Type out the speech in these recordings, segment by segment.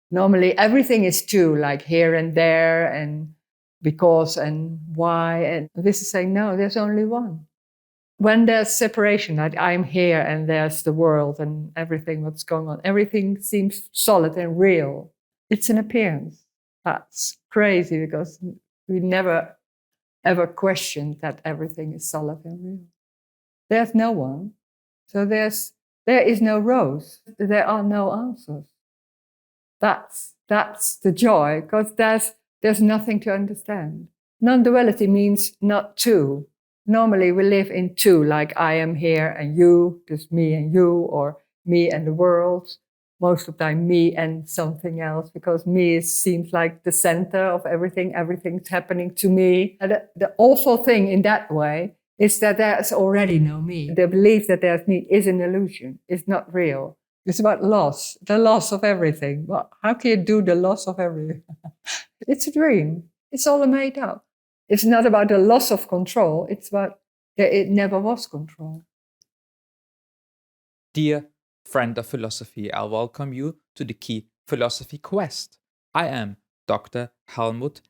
Normally everything is two, like here and there and because and why. And this is saying, no, there's only one. When there's separation, like I'm here and there's the world and everything what's going on, everything seems solid and real. It's an appearance. That's crazy because we never ever questioned that everything is solid and real. There's no one. So there is no rose. There are no answers. That's the joy, because there's nothing to understand. Non-duality means not two. Normally we live in two, like I am here and you, just me and you, or me and the world. Most of the time me and something else, because me seems like the center of everything. Everything's happening to me. And the awful thing in that way is that there's already no me. The belief that there's me is an illusion. It's not real. It's about loss, the loss of everything. Well, how can you do the loss of everything? It's a dream. It's all made up. It's not about the loss of control. It's about that it never was control. Dear friend of philosophy, I'll welcome you to the Key Philosophy Quest. I am Dr. Hellmut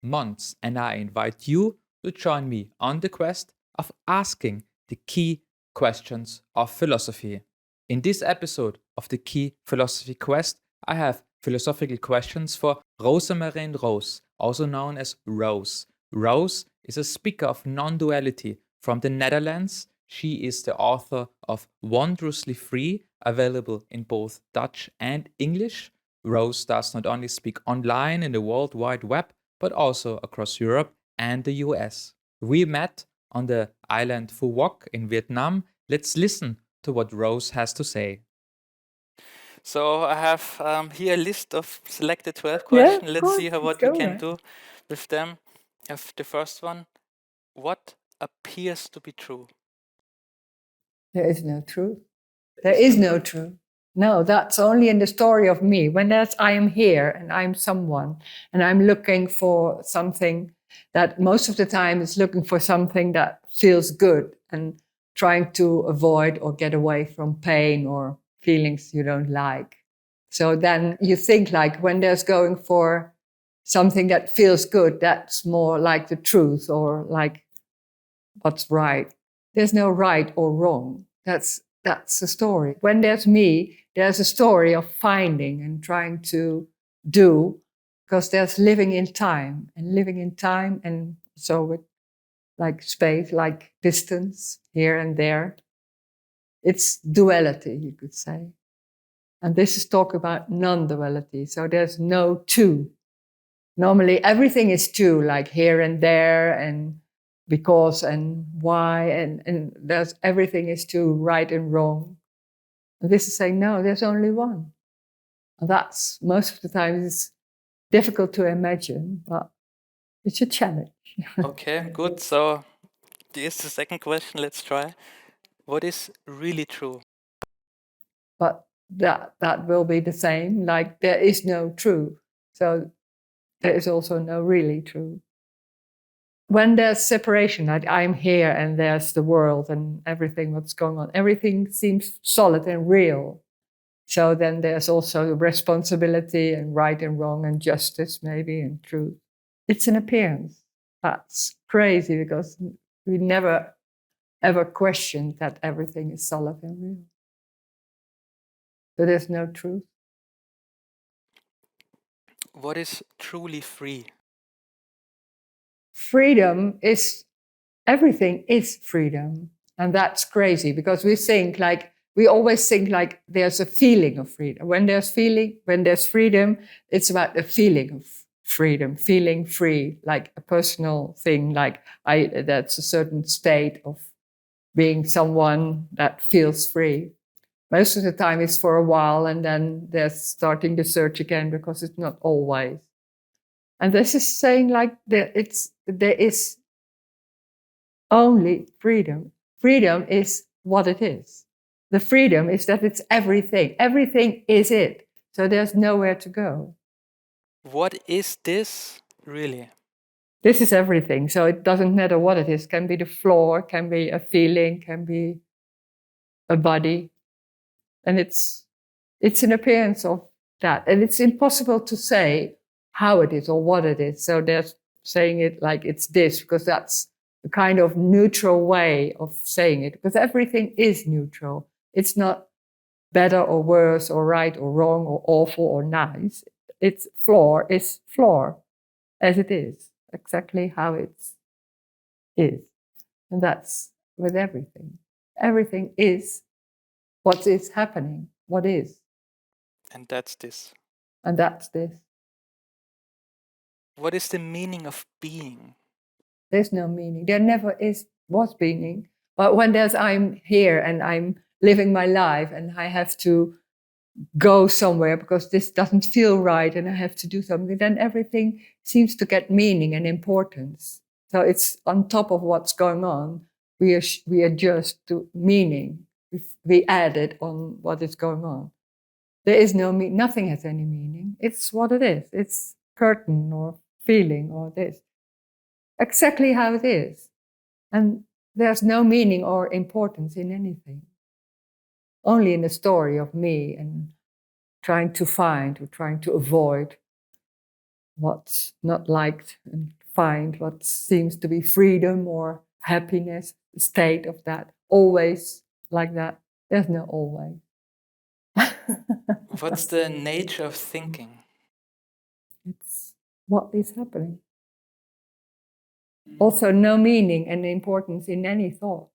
Monz, and I invite you to join me on the quest of asking the key questions of philosophy. In this episode of the Key Philosophy Quest, I have philosophical questions for Rosemarijn Roes, also known as Rose. Rose is a speaker of non-duality from the Netherlands. She is the author of Wondrously Free, available in both Dutch and English. Rose does not only speak online in the World Wide Web, but also across Europe and the US. We met on the island Quoc in Vietnam. Let's listen to what Rose has to say. So I have here a list of selected 12 questions. Yeah, Let's see what we can right. do with them. I have the first one. What appears to be true? There is no truth. There is no truth. No, that's only in the story of me. When there's I am here and I'm someone and I'm looking for something that most of the time is looking for something that feels good and trying to avoid or get away from pain or feelings you don't like. So then you think like when there's going for something that feels good, that's more like the truth or like what's right. There's no right or wrong. That's the story. When there's me, there's a story of finding and trying to do, because there's living in time and so with like space, like distance here and there. It's duality, you could say. And this is talk about non-duality. So there's no two. Normally everything is two, like here and there and because and why, and there's everything is two, right and wrong. And this is saying, no, there's only one. And that's most of the time it's difficult to imagine, but it's a challenge. Okay, good. So here's the second question. Let's try. What is really true? But that will be the same, like there is no true. So there is also no really true. When there's separation, like I'm here and there's the world and everything what's going on, everything seems solid and real. So then there's also responsibility and right and wrong and justice maybe and truth. It's an appearance. That's crazy because we never ever questioned that everything is solid and real. So there's no truth. What is truly free? Freedom is, everything is freedom. And that's crazy because we always think like there's a feeling of freedom. When there's freedom, it's about the feeling of freedom, feeling free, like a personal thing, like that's a certain state of being someone that feels free. Most of the time it's for a while and then they're starting the search again because it's not always. And this is saying like there is only freedom. Freedom is what it is. The freedom is that it's everything. Everything is it. So there's nowhere to go. What is this really? This is everything. So it doesn't matter what it is. It can be the floor, can be a feeling, can be a body. And it's an appearance of that. And it's impossible to say how it is or what it is. So there's saying it like it's this, because that's a kind of neutral way of saying it, because everything is neutral. It's not better or worse or right or wrong or awful or nice. Its floor is floor as it is, exactly how it is. And that's with everything. Everything is what is happening, what is. And that's this. And that's this. What is the meaning of being? There's no meaning. There never was meaning. But when I'm here and I'm living my life and I have to go somewhere because this doesn't feel right and I have to do something, then everything seems to get meaning and importance. So it's on top of what's going on. We adjust to meaning. We add it on what is going on. There is no meaning. Nothing has any meaning. It's what it is. It's curtain or feeling or this. Exactly how it is. And there's no meaning or importance in anything. Only in the story of me and trying to find or trying to avoid what's not liked and find what seems to be freedom or happiness, the state of that, always like that. There's no always. What's the nature of thinking? It's what is happening. Also, no meaning and importance in any thought.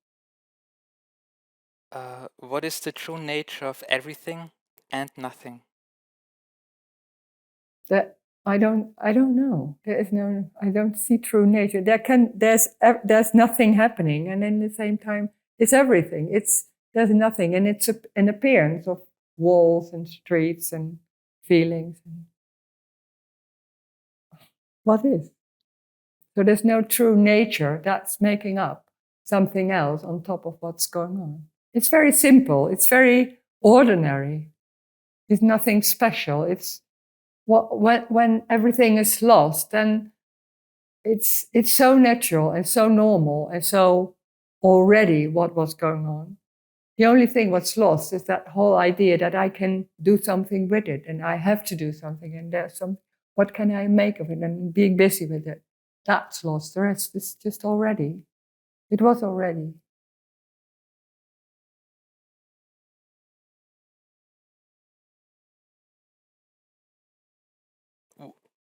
What is the true nature of everything and nothing? That I don't know. There is no. I don't see true nature. There's nothing happening, and in the same time, it's everything. There's nothing, and it's an appearance of walls and streets and feelings. What is? So there's no true nature. That's making up something else on top of what's going on. It's very simple. It's very ordinary. It's nothing special. It's when everything is lost, then it's so natural and so normal and so already what was going on. The only thing what's lost is that whole idea that I can do something with it and I have to do something and what can I make of it, and being busy with it. That's lost. The rest is just already. It was already.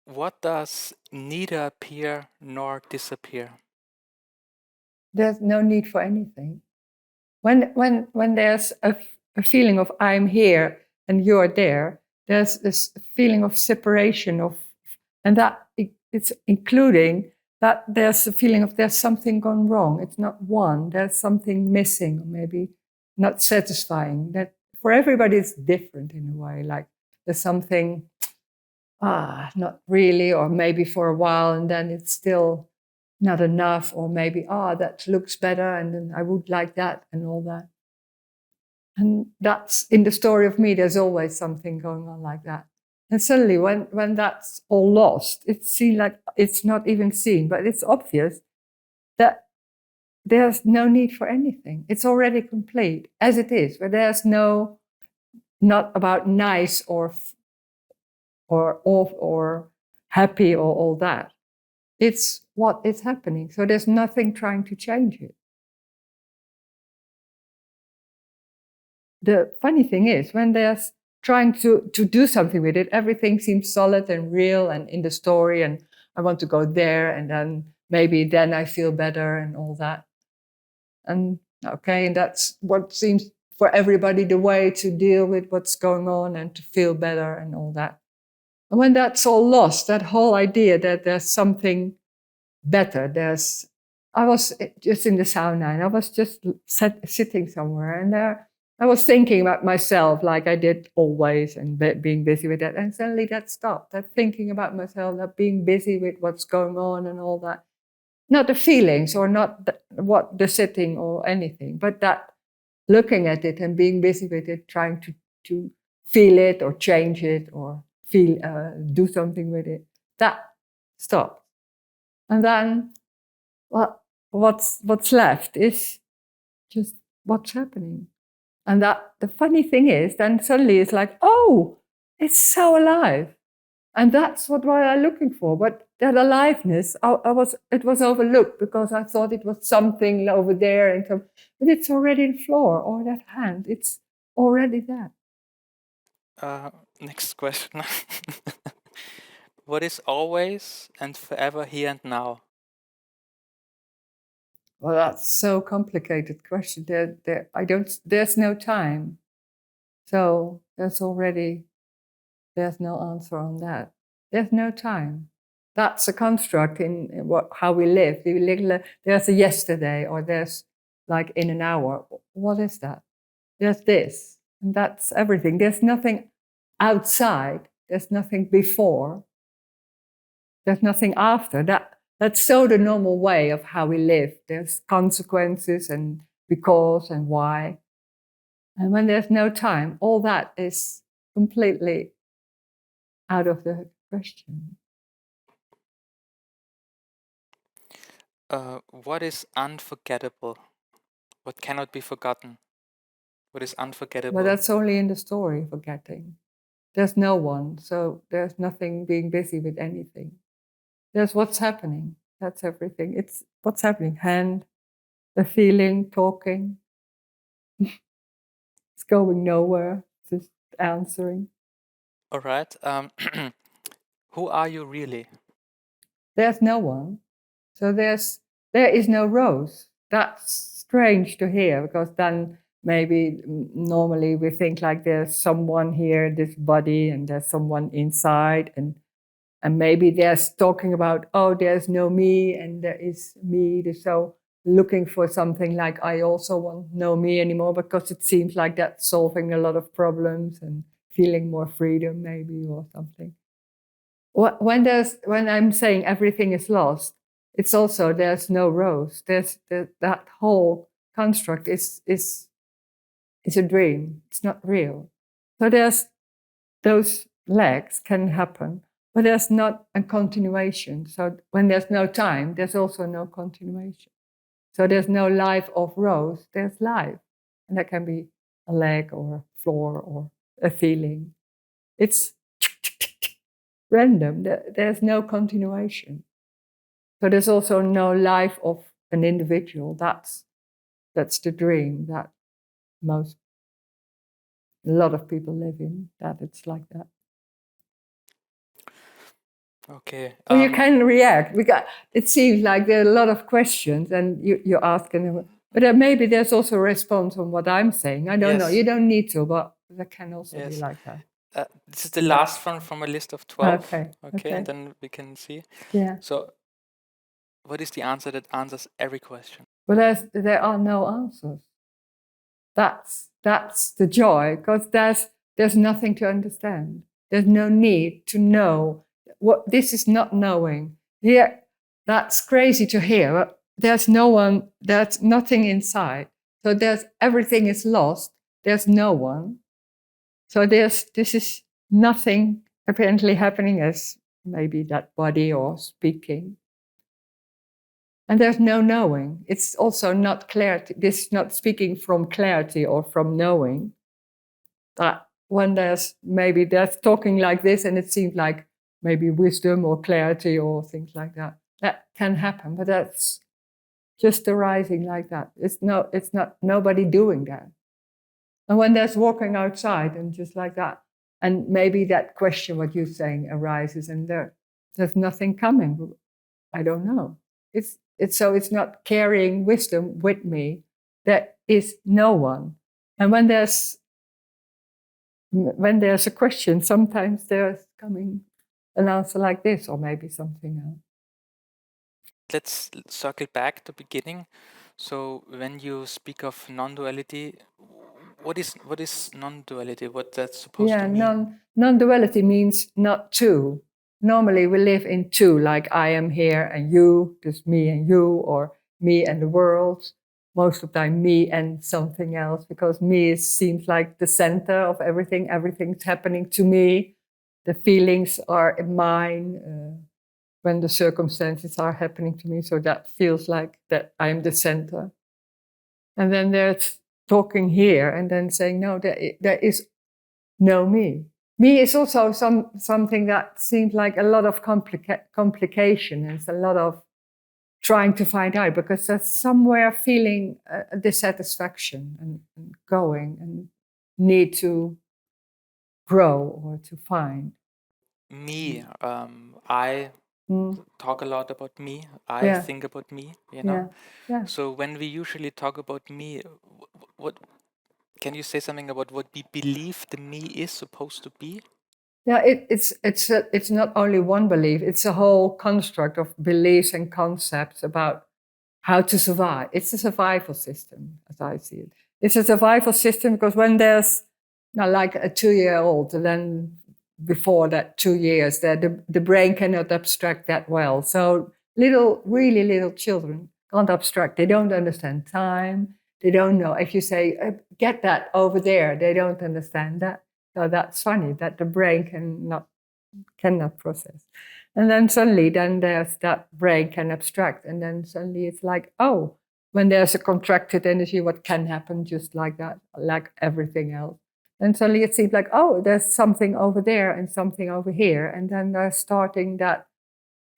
What does neither appear nor disappear? There's no need for anything. When there's a feeling of I'm here and you're there, there's this feeling of separation and that it's including that there's a feeling of there's something gone wrong. It's not one. There's something missing, or maybe not satisfying. That for everybody it's different in a way. Like there's something not really, or maybe for a while, and then it's still not enough, or maybe, that looks better, and then I would like that, and all that. And that's in the story of me, there's always something going on like that. And suddenly, when that's all lost, it seems like it's not even seen, but it's obvious that there's no need for anything. It's already complete, as it is, where there's not about nice or off or happy or all that. It's what is happening. So there's nothing trying to change it. The funny thing is, when there's trying to do something with it, everything seems solid and real and in the story, and I want to go there, and then maybe then I feel better and all that. And okay, and that's what seems for everybody the way to deal with what's going on and to feel better and all that. And when that's all lost, that whole idea that there's something better, I was just in the sauna and I was just sitting somewhere, and I was thinking about myself like I did always, and being busy with that. And suddenly that stopped, that thinking about myself, that being busy with what's going on and all that. Not the feelings or not what the sitting or anything, but that looking at it and being busy with it, trying to feel it or change it or do something with it. That stopped. And then what's left is just what's happening. And that the funny thing is, then suddenly it's like, oh, it's so alive. And that's what I'm looking for. But that aliveness, it was overlooked because I thought it was something over there. And so, but it's already the floor or that hand. It's already there. Next question. What is always and forever here and now? Well, that's so complicated question. There's no time. So there's no answer on that. There's no time. That's a construct in how we live. There's a yesterday, or there's like in an hour. What is that? There's this, and that's everything. There's nothing outside. There's nothing before. There's nothing after. That's so the normal way of how we live. There's consequences and because and why. And when there's no time, all that is completely out of the question. What is unforgettable? What cannot be forgotten? What is unforgettable? But that's only in the story, forgetting. There's no one, so there's nothing being busy with anything. There's what's happening. That's everything. It's what's happening. Hand, the feeling, talking. It's going nowhere, just answering. All right. Who are you really? There's no one. So there is no Rose. That's strange to hear, because then maybe normally we think like there's someone here, this body, and there's someone inside, and maybe there's talking about, oh, there's no me and there is me. So looking for something like, I also won't know me anymore, because it seems like that's solving a lot of problems and feeling more freedom maybe, or something. When I'm saying everything is lost, it's also there's no Rose. That whole construct is a dream. It's not real. So there's those legs can happen, but there's not a continuation. So when there's no time, there's also no continuation. So there's no life of Rose. There's life, and that can be a leg or a floor or a feeling. It's random. There's no continuation. So there's also no life of an individual. That's the dream that a lot of people live in, that it's like that. Okay. So you can react. It seems like there are a lot of questions, and you're asking, but maybe there's also a response on what I'm saying. I don't know. You don't need to, but there can also be like that. This is the last one from a list of 12. Okay. And then we can see. Yeah. So what is the answer that answers every question? But there are no answers. That's the joy, because there's nothing to understand. There's no need to know. This is not knowing. Here, that's crazy to hear. There's no one. There's nothing inside. So everything is lost. There's no one. So this is nothing apparently happening as maybe that body or speaking. And there's no knowing. It's also not clarity. This is not speaking from clarity or from knowing. That when there's talking like this, and it seems like maybe wisdom or clarity or things like that. That can happen, but that's just arising like that. It's not nobody doing that. And when there's walking outside and just like that, and maybe that question, what you're saying, arises, and there's nothing coming. I don't know. It's not carrying wisdom with me. There is no one. And when there's a question, sometimes there's coming an answer like this, or maybe something else. Let's circle back to the beginning. So when you speak of non-duality, what is non-duality? What that's supposed to mean? Non-duality means not two. Normally we live in two, like I am here and you, just me and you, or me and the world. Most of the time me and something else, because me seems like the center of everything. Everything's happening to me. The feelings are mine when the circumstances are happening to me. So that feels like that I'm the center. And then there's talking here and then saying, no, there is no me. Me is also something that seems like a lot of complication. It's a lot of trying to find out, because there's somewhere feeling a dissatisfaction and going and need to grow or to find. Me, I Mm. talk a lot about me. I Yeah. think about me, you Yeah, know. yeah. So when we usually talk about me, what can you say something about what we believe the me is supposed to be? Yeah, it's not only one belief, it's a whole construct of beliefs and concepts about how to survive. It's a survival system, as I see it. It's a survival system because when there's like a 2-year-old, and then before that 2 years, the brain cannot abstract that well. So really little children can't abstract. They don't understand time. They don't know. If you say, get that over there, they don't understand that. So that's funny that the brain cannot process. And then suddenly, then there's that brain can abstract. And then suddenly it's like, oh, when there's a contracted energy, what can happen just like that, like everything else. And suddenly it seems like, oh, there's something over there and something over here. And then they're starting that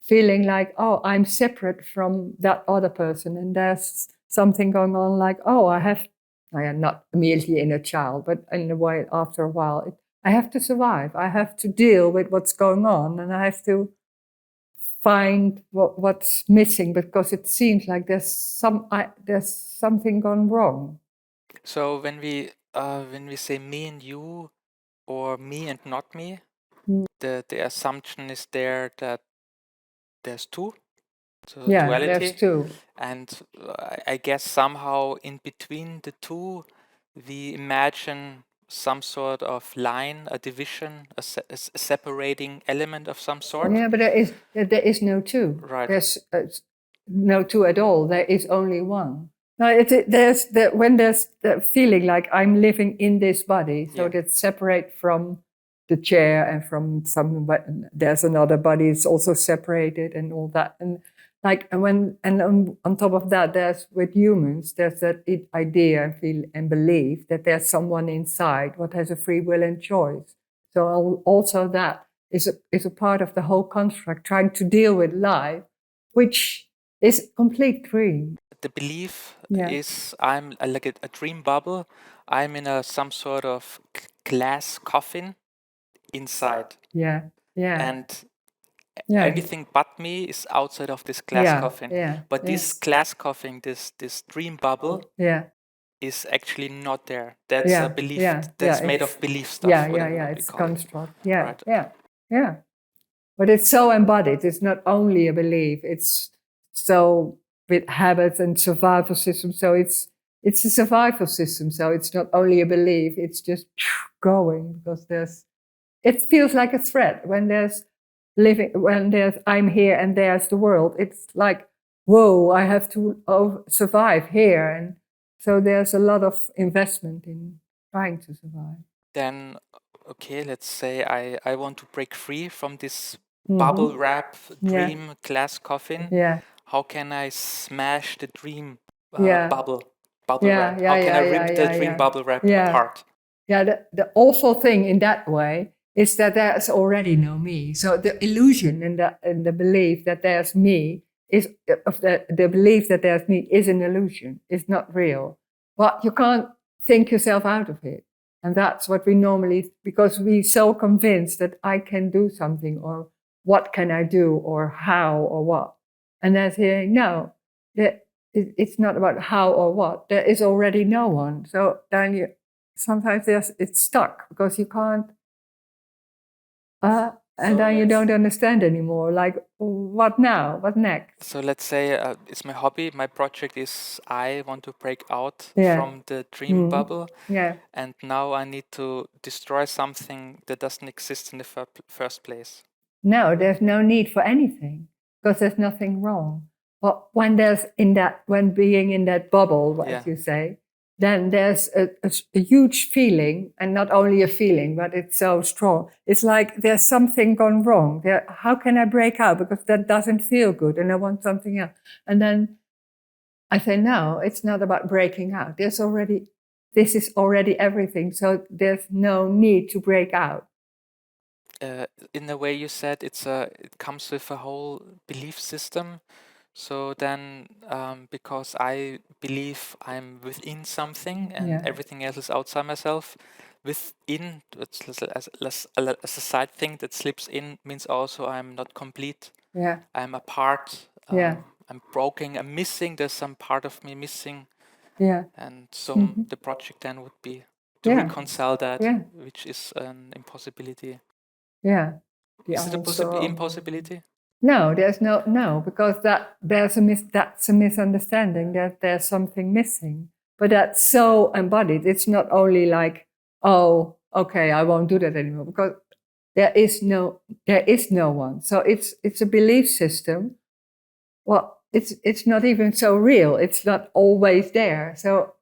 feeling like, oh, I'm separate from that other person. And there's something going on like, oh, I am not immediately in a child, but in a way, after a while, I have to survive. I have to deal with what's going on, and I have to find what's missing, because it seems like there's something gone wrong. So when we say me and you, or me and not me, the assumption is there that there's two, so Yeah, duality, there's two. and I guess somehow in between the two, we imagine some sort of line, a division, a separating element of some sort. Yeah, but there is no two. Right. There's no two at all. There is only one. No, when there's the feeling like I'm living in this body, so that's separate from the chair and from some. There's another body. It's also separated and all that. And like on top of that, there's with humans, there's that idea and feel and belief that there's someone inside what has a free will and choice. So also that is a part of the whole construct, trying to deal with life, which is a complete dream. The belief is I'm like a dream bubble. I'm in some sort of glass coffin inside. Yeah, yeah. And anything but me is outside of this glass coffin. But this glass coffin, this dream bubble, is actually not there. That's a belief. That's made of belief stuff. It's construct. Yeah. But it's so embodied. It's not only a belief. It's so with habits and survival systems. So it's a survival system. So it's not only a belief. It's just going, because it feels like a threat when there's I'm here and there's the world. It's like, whoa, I have to survive here. And so there's a lot of investment in trying to survive. Then, okay, let's say I want to break free from this bubble wrap dream glass coffin. How can I smash the dream bubble wrap? How can I rip the dream bubble wrap apart? Yeah, the awful thing in that way is that there's already no me. So the illusion and the belief that there's me is the belief that there's me is an illusion. It's not real. But you can't think yourself out of it. And that's what we normally, because we're so convinced that I can do something, or what can I do, or how, or what. And they're saying, no, it's not about how or what. There is already no one. So then sometimes it's stuck, because you can't, and then you don't understand anymore. Like, what now? What next? So let's say it's my hobby. My project is I want to break out from the dream bubble. And now I need to destroy something that doesn't exist in the first place. No, there's no need for anything, because there's nothing wrong. But when being in that bubble, as you say, then there's a huge feeling, and not only a feeling, but it's so strong. It's like there's something gone wrong. How can I break out? Because that doesn't feel good, and I want something else. And then I say, no, it's not about breaking out. This is already everything. So there's no need to break out. in the way you said, it comes with a whole belief system. So then, because I believe I'm within something and everything else is outside myself, within, as a side thing that slips in, means also I'm not complete. Yeah. I'm a part. I'm broken. I'm missing. There's some part of me missing. Yeah. And so the project then would be to reconcile that, which is an impossibility. Yeah. Is it a impossibility? No, there's no, because that's a misunderstanding, that there's something missing. But that's so embodied. It's not only like, oh, okay, I won't do that anymore, because there is no one. So it's a belief system. Well, it's not even so real. It's not always there. So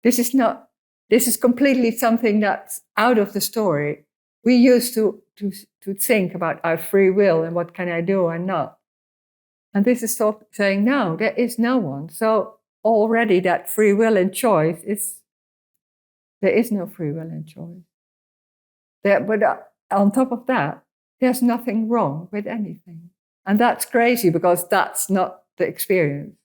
this is completely something that's out of the story. We used to think about our free will and what can I do and not. And this is saying, no, there is no one. So already that free will and choice there is no free will and choice. But on top of that, there's nothing wrong with anything. And that's crazy, because that's not the experience.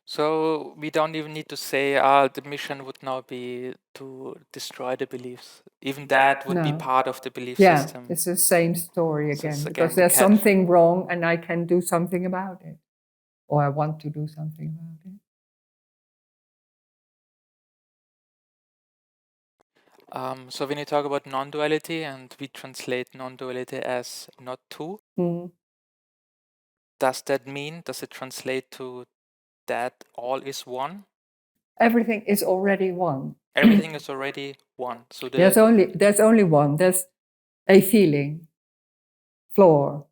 So we don't even need to say, the mission would now be to destroy the beliefs. Even that would be part of the belief system. Yeah, it's the same story again, because there's something wrong and I can do something about it. Or I want to do something about it. So when you talk about non-duality, and we translate non-duality as not two, does it translate to that all is one? Everything is already one. Everything is already one. So there's only one. There's a feeling, floor.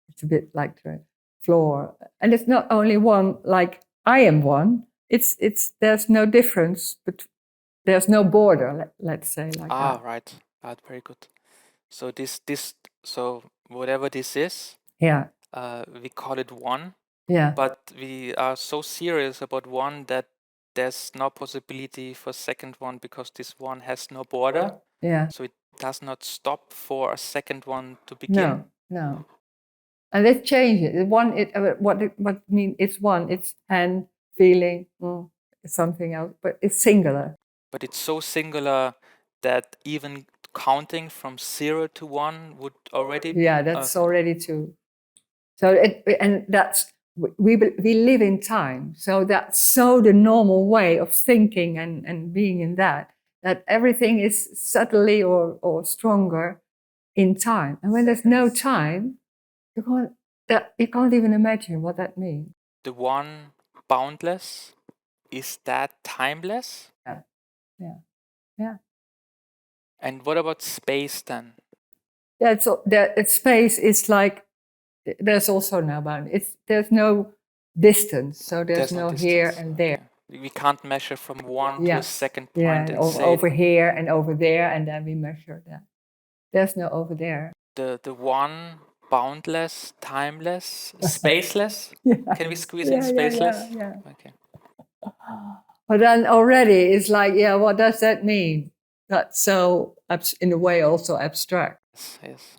It's a bit like the floor, and it's not only one. Like I am one. It's there's no difference, but there's no border. Let's say like that. Right. Very good. So so whatever this is. Yeah. We call it one. Yeah. But we are so serious about one that there's no possibility for second one, because this one has no border. Yeah. So it does not stop for a second one to begin. No. And let's change it. What mean? It's one. It's hand, feeling, something else, but it's singular. But it's so singular that even counting from 0 to 1 would already. Yeah, that's already two. So we live in time. So that's so the normal way of thinking and being in that everything is subtly or stronger in time. And when there's no time, you can't even imagine what that means. The one boundless, is that timeless? Yeah. And what about space then? Yeah, space is like, there's also no boundary. There's no distance, so there's no distance. Here and there. We can't measure from one to a second point. Yeah, over here and over there, and then we measure that. There's no over there. The one boundless, timeless, spaceless. Can we squeeze in spaceless? Yeah. Okay. But then already it's like, what does that mean? That's so, in a way, also abstract. Yes.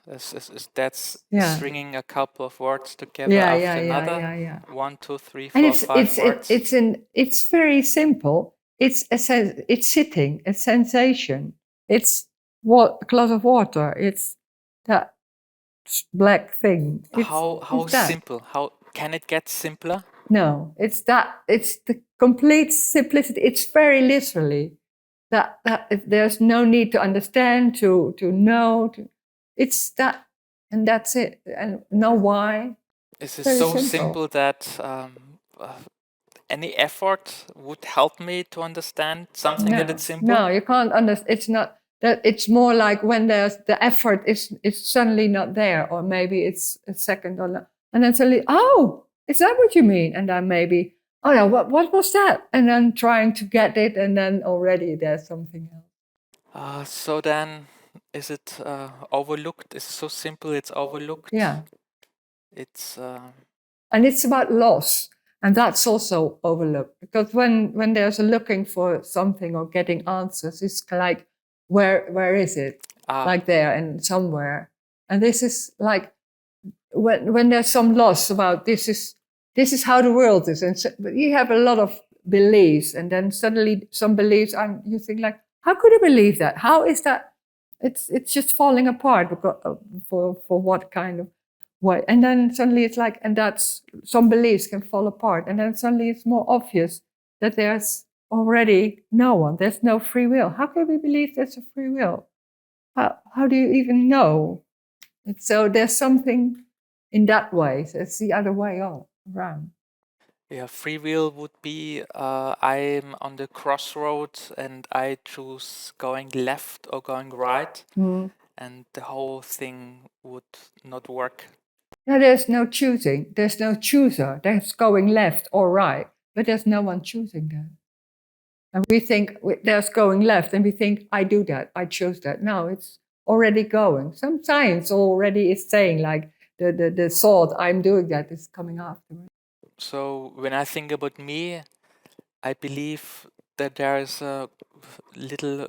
That's stringing a couple of words together after another. Yeah. 1, 2, 3, 4, 5 words. It's very simple. It's sitting, a sensation. It's a glass of water. It's that black thing. How simple? How can it get simpler? No, it's the complete simplicity. It's very literally that there's no need to understand, to know. It's that, and that's it. And know why. Is it so simple that any effort would help me to understand something that it's simple? No, you can't understand. It's not that. It's more like when there's the effort is suddenly not there, or maybe it's a second or not, and then suddenly, is that what you mean? And then maybe, no, what was that? And then trying to get it, and then already there's something else. So then, is it overlooked? It's so simple, it's overlooked. Yeah. It's and it's about loss, and that's also overlooked, because when there's a looking for something or getting answers, it's like, where is it? like there and somewhere. And this is like when there's some loss about this is how the world is, and so, but you have a lot of beliefs, and then suddenly some beliefs, you think like, how could I believe that? How is that? It's just falling apart because, for what kind of way? And then suddenly it's like, and that's some beliefs can fall apart, and then suddenly it's more obvious that there's already no one. There's no free will. How can we believe there's a free will? How do you even know? And so there's something in that way. So it's the other way around. Yeah, free will would be I'm on the crossroads and I choose going left or going right, and the whole thing would not work. No, there's no choosing. There's no chooser. There's going left or right, but there's no one choosing that. And we think there's going left, and we think, I do that, I chose that. No, it's already going. Some science already is saying like the thought I'm doing that is coming afterwards. So when I think about me, I believe that there is a little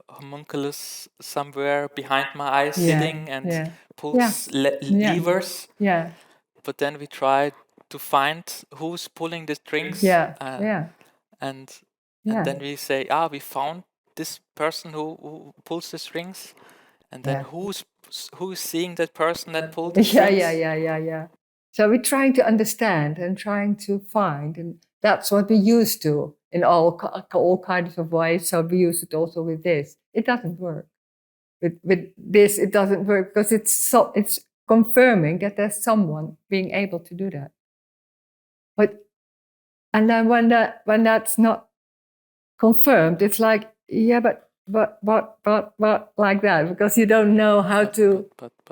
homunculus somewhere behind my eyes sitting and pulls levers. Yeah. But then we try to find who's pulling the strings. And then we say, we found this person who pulls the strings. And then who's seeing that person that pulled the strings? Yeah. So we're trying to understand and trying to find, and that's what we used to in all kinds of ways. So we use it also with this. It doesn't work. With this, it doesn't work because it's confirming that there's someone being able to do that. And then when that's not confirmed, it's like, but like that, because you don't know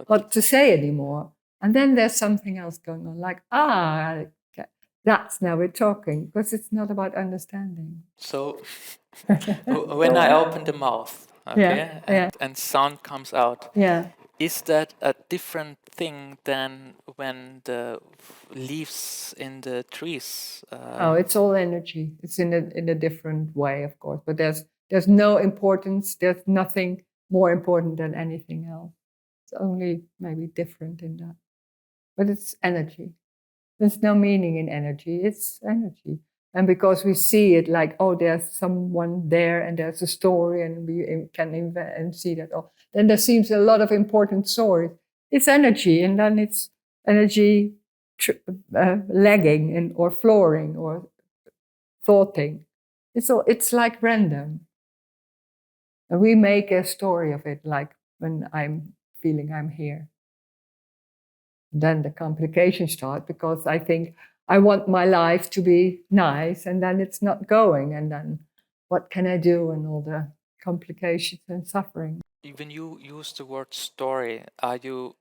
what to say anymore. And then there's something else going on, like, that's now we're talking, because it's not about understanding. So when I open the mouth, and sound comes out, is that a different thing than when the leaves in the trees? It's all energy. It's in a different way, of course, but there's no importance. There's nothing more important than anything else. It's only maybe different in that. But it's energy. There's no meaning in energy. It's energy. And because we see it like, there's someone there and there's a story and we can invent and see that. Then there seems a lot of important stories. It's energy, and then it's energy lagging or flooring or thoughting. It's like random. And we make a story of it, like when I'm feeling I'm here. Then the complications start, because I think I want my life to be nice, and then it's not going, and then what can I do, and all the complications and suffering. When you use the word story, are you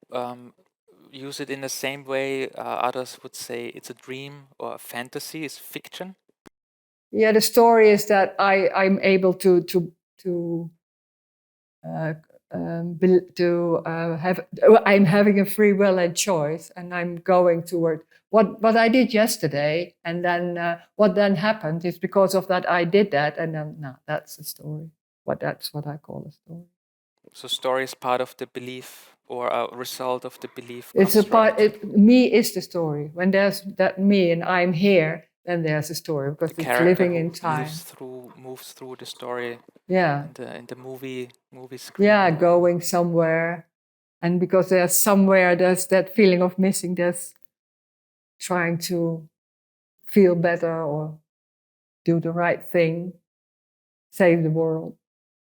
use it in the same way others would say it's a dream or a fantasy, is fiction? Yeah, the story is that I'm able to I'm having a free will and choice, and I'm going toward what I did yesterday, and then what then happened is because of that I did that, and then that's the story. That's what I call a story. So story is part of the belief, or a result of the belief. It's a part. Me is the story. When there's that me and I'm here, then there's a story, because it's living in time. Moves through the story. Yeah. In the movie screen. Yeah, going somewhere, and because there's somewhere, there's that feeling of missing. There's trying to feel better or do the right thing, save the world.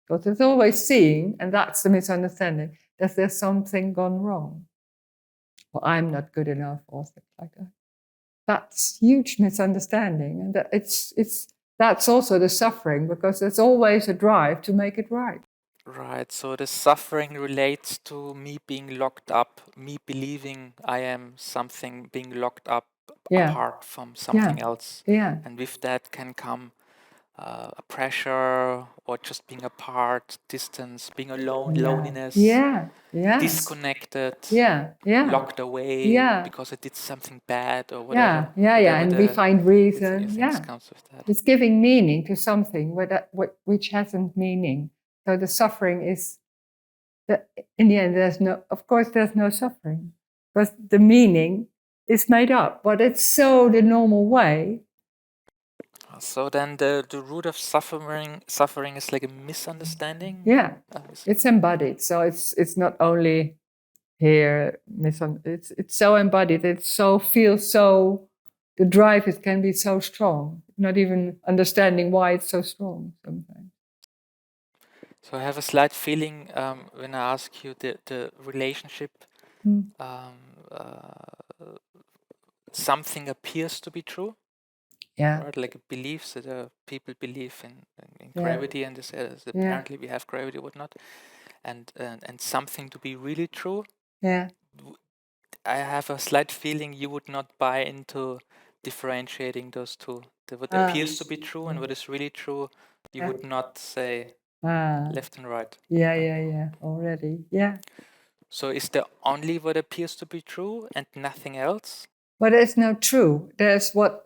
Because it's always seeing, and that's the misunderstanding, that there's something gone wrong, or I'm not good enough, or things like that. That's huge misunderstanding, and that's also the suffering, because there's always a drive to make it right. Right, so the suffering relates to me being locked up, me believing I am something being locked up apart from something else. Yeah. And with that can come a pressure, or just being apart, distance, being alone, loneliness, disconnected, locked away because I did something bad or whatever. And we find reason. Comes with that. It's giving meaning to something which hasn't meaning. So the suffering is in the end, there's no suffering, because the meaning is made up, but it's so the normal way. So then the root of suffering is like a misunderstanding? Yeah, it's embodied. So it's not only here, it's so embodied, the drive can be so strong, not even understanding why it's so strong sometimes. So I have a slight feeling when I ask you the relationship, something appears to be true. Yeah. Right? Like beliefs that people believe in gravity, and this apparently we have gravity, whatnot, and something to be really true. Yeah. I have a slight feeling you would not buy into differentiating those two. What appears to be true and what is really true, you would not say left and right. Yeah. Already. Yeah. So is there only what appears to be true and nothing else? But there's no true. There's what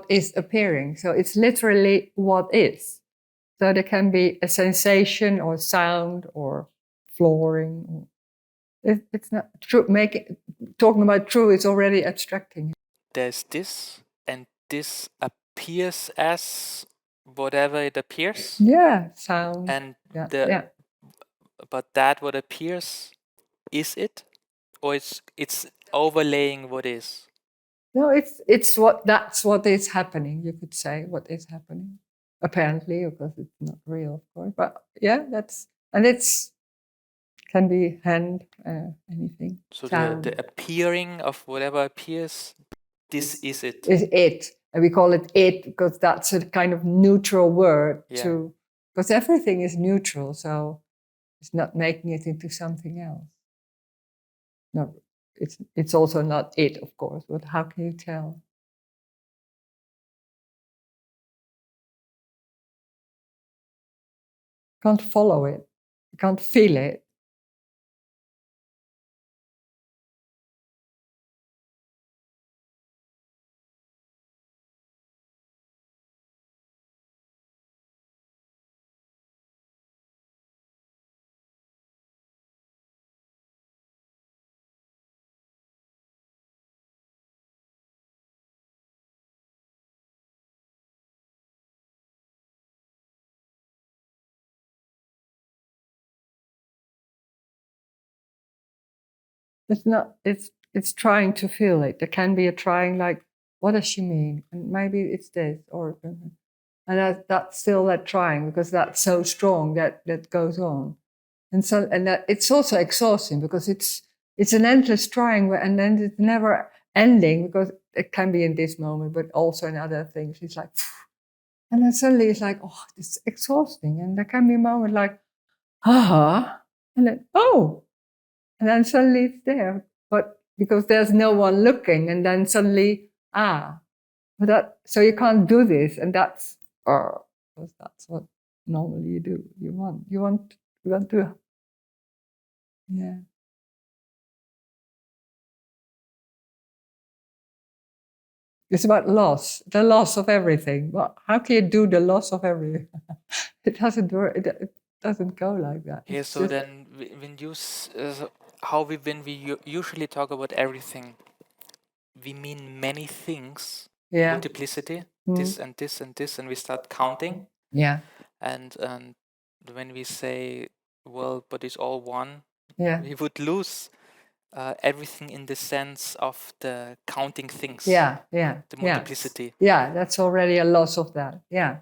is appearing. So it's literally what is. So there can be a sensation or sound or flooring. It's not true. Talking about true is already abstracting. There's this, and this appears as whatever it appears. Yeah, sound. And but that what appears, is it, or it's overlaying what is? No, that's what is happening. You could say what is happening. Apparently, because it's not real, of course. But yeah, it's can be anything. So the appearing of whatever appears, this is it. Is it. And we call it it because that's a kind of neutral word because everything is neutral, so it's not making it into something else. No, it's also not it, of course, but how can you tell? You can't follow it. You can't feel it. It's not. It's trying to feel it. There can be a trying, like, what does she mean? And maybe it's this, and that's still that trying, because that's so strong that goes on, and that it's also exhausting because it's an endless trying, and then it's never ending, because it can be in this moment, but also in other things. It's like, and then suddenly it's like, oh, it's exhausting, and there can be a moment like, and then and then suddenly it's there, but because there's no one looking, and then suddenly, so you can't do this, and that's because that's what normally you do. You want to, yeah. It's about the loss of everything. Well, how can you do the loss of everything? It doesn't work. It doesn't go like that. Yeah. So then, when we usually talk about everything, we mean many things. Yeah. Multiplicity, this and this and this, and we start counting. Yeah. And when we say, well, but it's all one, Yeah. we would lose everything in the sense of the counting things. Yeah. The multiplicity. Yeah, that's already a loss of that. Yeah.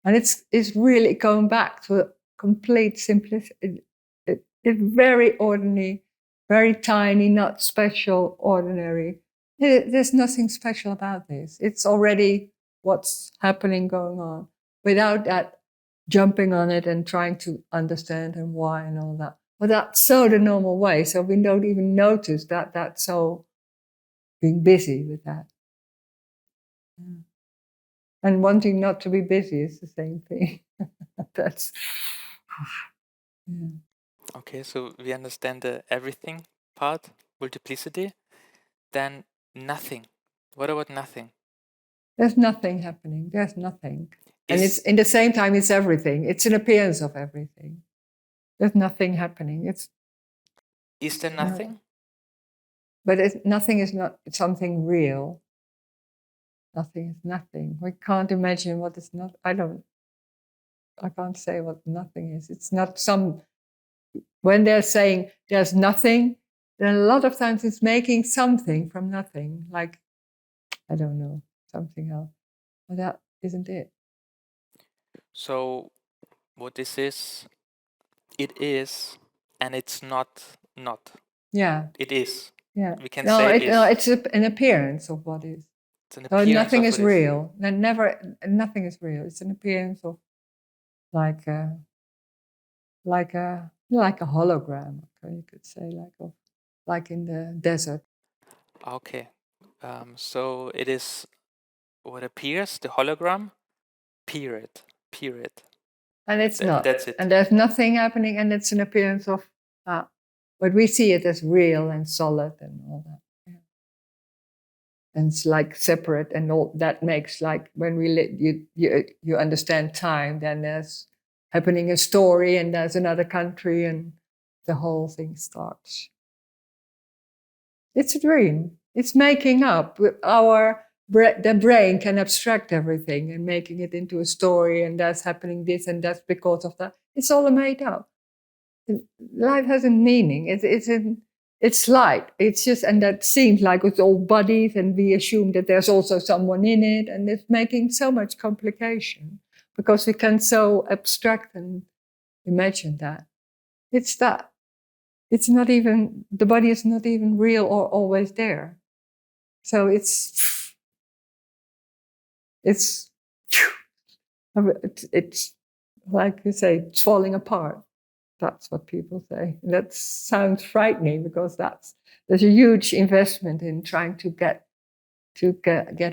And it's really going back to a complete simplicity. It's very ordinary, very tiny, not special, ordinary. There's nothing special about this. It's already what's happening, going on, without that jumping on it and trying to understand and why and all that. But that's so the normal way. So we don't even notice that that's so being busy with that. Yeah. And wanting not to be busy is the same thing. That's. Yeah. Okay, so we understand the everything part, multiplicity. Then nothing. What about nothing? There's nothing happening. There's nothing. And it's in the same time, it's everything. It's an appearance of everything. There's nothing happening. Is there nothing? But nothing is not something real. Nothing is nothing. We can't imagine what is not. I can't say what nothing is. It's not some. When they're saying there's nothing, then a lot of times it's making something from nothing. Like, I don't know, something else. But that isn't it. So what this is, it is, and it's not. Yeah. It is. Yeah. We can say it is. No, it's an appearance of what is. It's an So appearance nothing of is what real. Nothing is real. It's an appearance of like a hologram. You could say like in the desert. Okay. So it is what appears, the hologram, period. And it's not. That's it. And there's nothing happening, and it's an appearance of but we see it as real and solid and all that. Yeah. And it's like separate, and all that makes like when you understand time, then there's happening a story, and there's another country, and the whole thing starts. It's a dream. It's making up. The brain can abstract everything and making it into a story, and that's happening this, and that's because of that. It's all made up. Life has a meaning. It's light. It's just, and that seems like it's all bodies, and we assume that there's also someone in it, and it's making so much complication because we can so abstract and imagine that. It's that. It's not even, the body is not even real or always there. So it's like you say, it's falling apart. That's what people say. That sounds frightening because there's a huge investment in trying to get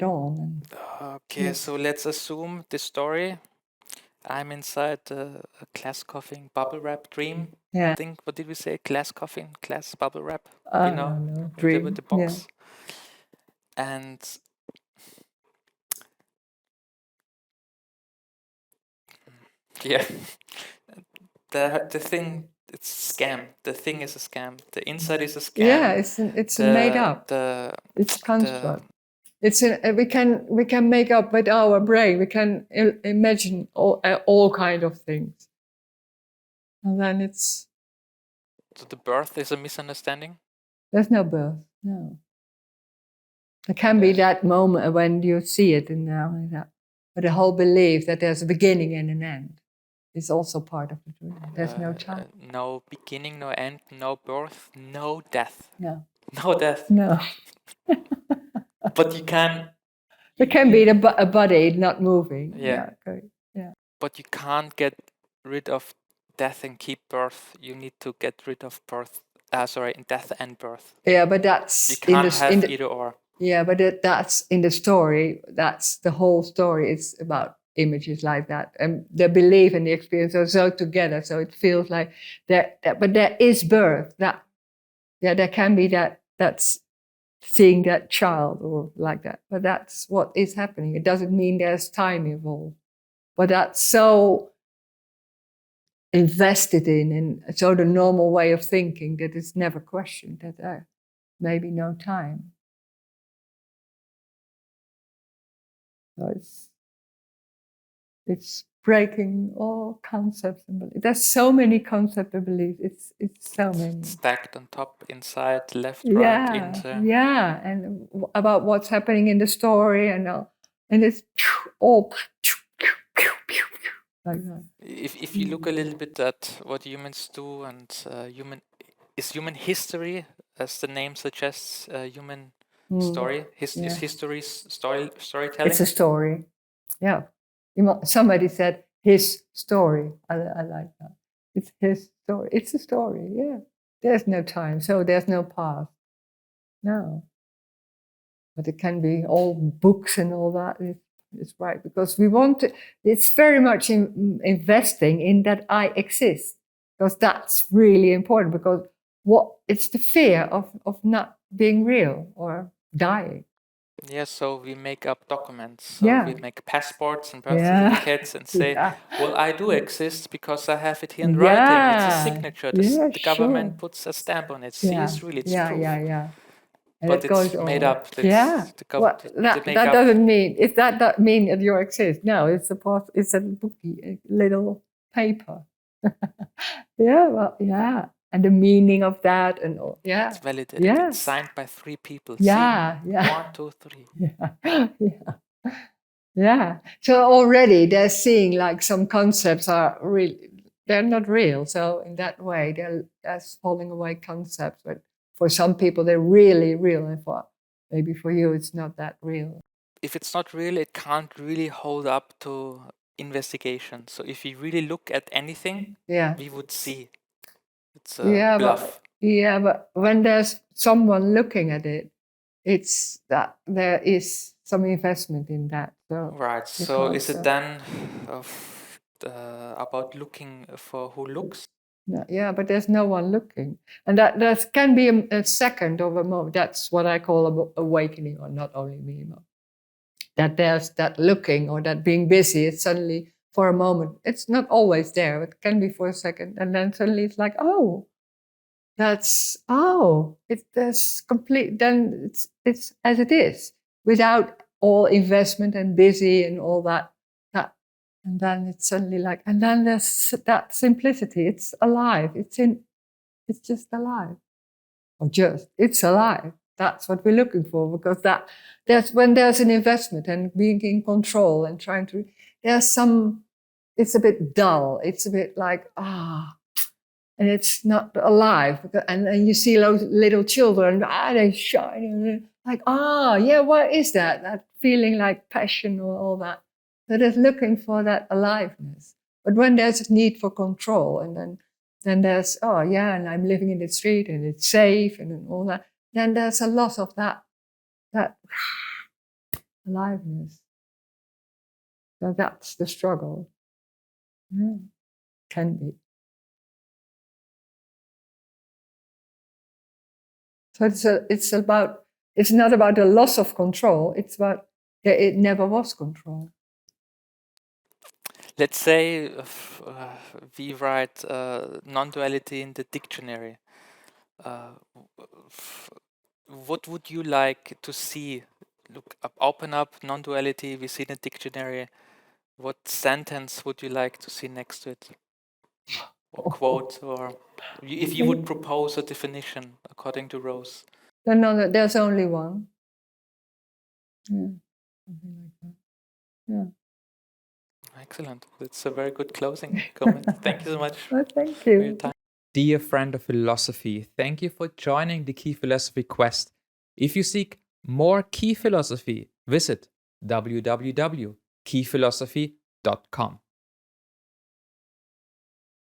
on. Okay, so let's assume the story. I'm inside a glass coughing bubble wrap dream. Yeah. I think, what did we say? Glass coughing, glass bubble wrap. I don't know. Dream. With the box. Yeah. And yeah, the thing, it's a scam. The thing is a scam. The inside is a scam. Yeah, it's made up. It's construct. We can make up with our brain. We can imagine all kind of things, and then it's. So the birth is a misunderstanding. There's no birth. No. There can be that moment when you see it in that, but the whole belief that there's a beginning and an end is also part of the dream. There's no child. No beginning, no end, no birth, no death. No. No death. No. But you can. There can be a body not moving. Yeah. Yeah. But you can't get rid of death and keep birth. You need to get rid of birth. Death and birth. Yeah, but that's you can't have either or. Yeah, but that's in the story. That's the whole story. It's about images like that, and the belief and the experience are so together. So it feels like that. But there is birth. There can be that. That's seeing that child or like that. But that's what is happening. It doesn't mean there's time involved. But that's so invested in, and so the normal way of thinking that it's never questioned, that there may be no time. So it's breaking all concepts and beliefs. There's so many concepts and beliefs. It's so many. Stacked on top, inside, left, right, inter. Yeah, and about what's happening in the story and it's all like that. If you look a little bit at what humans do and human history, as the name suggests, human story. Is history storytelling? It's a story. Yeah. Somebody said his story. I like that. It's his story. It's a story. Yeah. There's no time, so there's no past. No. But it can be all books and all that. It's right, because we want to. It's very much investing in that I exist, because that's really important. Because it's the fear of not being real or dying. Yeah, so we make up documents. So we make passports and birth certificates and say, well, I do exist because I have it here in writing. It's a signature. The government puts a stamp on it. See, it's really, it's proof. And but it goes it's made on. up. That's That doesn't mean, if that mean that you exist. No, it's a bookie, a little paper. And the meaning of that and all. Yeah. It's validated. It's signed by 3 people. Yeah. See? 1, 2, 3. Yeah. So already they're seeing like some concepts are they're not real. So in that way, that's falling away concepts. But for some people, they're really real. And maybe for you, it's not that real. If it's not real, it can't really hold up to investigation. So if we really look at anything, we would see it's a bluff. But when there's someone looking at it, it's that there is some investment in that. So right. So is it then about looking for who looks? Yeah, but there's no one looking. And that can be a second of a moment. That's what I call awakening, or not only me. That there's that looking or that being busy, it's suddenly for a moment. It's not always there. It can be for a second. And then suddenly it's like, there's complete, then it's as it is, without all investment and busy and all that. And then it's suddenly like, and then there's that simplicity. It's alive. It's just alive. It's alive. That's what we're looking for, because that's when there's an investment and being in control and trying to, it's a bit dull. It's a bit like, and it's not alive. And you see those little children, they shine, like, what is that? That feeling like passion or all that. So they're looking for that aliveness. But when there's a need for control, and then there's, and I'm living in the street and it's safe and all that, then there's a loss of that aliveness. So that's the struggle. Can be. So it's not about the loss of control, it's about it never was control. Let's say we write non-duality in the dictionary. What would you like to see? Open up non-duality, we see in the dictionary. What sentence would you like to see next to it? Or quote, or if you would propose a definition according to Rose? No, there's only one. Something like that. Yeah. Excellent. It's a very good closing comment. Thank you so much. Thank you for your time. Dear friend of philosophy, thank you for joining the Key Philosophy Quest. If you seek more Key Philosophy, visit www.keyphilosophy.com.